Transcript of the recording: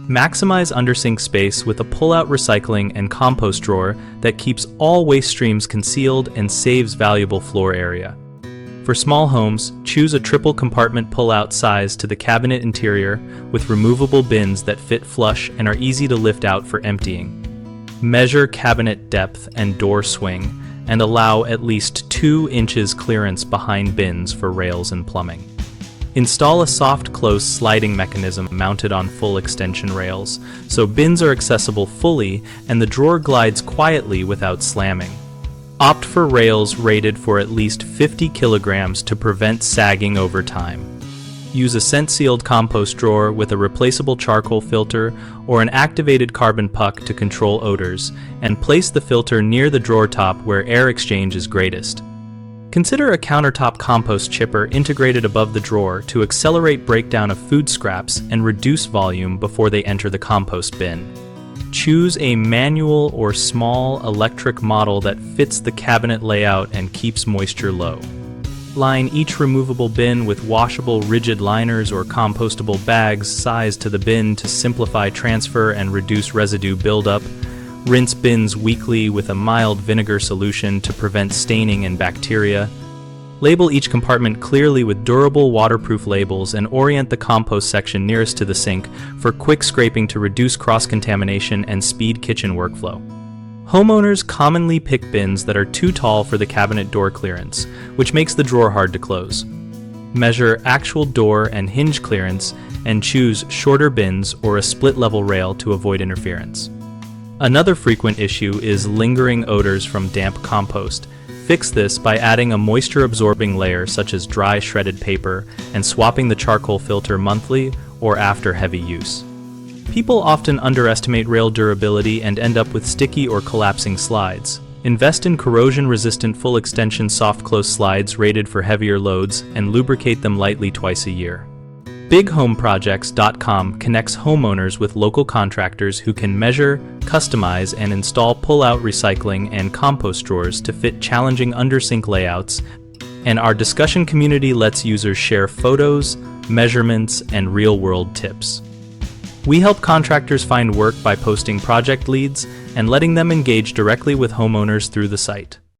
Maximize undersink space with a pull-out recycling and compost drawer that keeps all waste streams concealed and saves valuable floor area. For small homes, choose a triple-compartment pull-out size to the cabinet interior with removable bins that fit flush and are easy to lift out for emptying. Measure cabinet depth and door swing, and allow at least 2 inches clearance behind bins for rails and plumbing. Install a soft close sliding mechanism mounted on full extension rails, so bins are accessible fully and the drawer glides quietly without slamming. Opt for rails rated for at least 50 kilograms to prevent sagging over time. Use a scent-sealed compost drawer with a replaceable charcoal filter or an activated carbon puck to control odors, and place the filter near the drawer top where air exchange is greatest. Consider a countertop compost chipper integrated above the drawer to accelerate breakdown of food scraps and reduce volume before they enter the compost bin. Choose a manual or small electric model that fits the cabinet layout and keeps moisture low. Line each removable bin with washable rigid liners or compostable bags sized to the bin to simplify transfer and reduce residue buildup. Rinse bins weekly with a mild vinegar solution to prevent staining and bacteria. Label each compartment clearly with durable waterproof labels and orient the compost section nearest to the sink for quick scraping to reduce cross-contamination and speed kitchen workflow. Homeowners commonly pick bins that are too tall for the cabinet door clearance, which makes the drawer hard to close. Measure actual door and hinge clearance and choose shorter bins or a split-level rail to avoid interference. Another frequent issue is lingering odors from damp compost. Fix this by adding a moisture-absorbing layer such as dry shredded paper and swapping the charcoal filter monthly or after heavy use. People often underestimate rail durability and end up with sticky or collapsing slides. Invest in corrosion-resistant full-extension soft-close slides rated for heavier loads and lubricate them lightly twice a year. BigHomeProjects.com connects homeowners with local contractors who can measure, customize, and install pull-out recycling and compost drawers to fit challenging undersink layouts, and our discussion community lets users share photos, measurements, and real-world tips. We help contractors find work by posting project leads and letting them engage directly with homeowners through the site.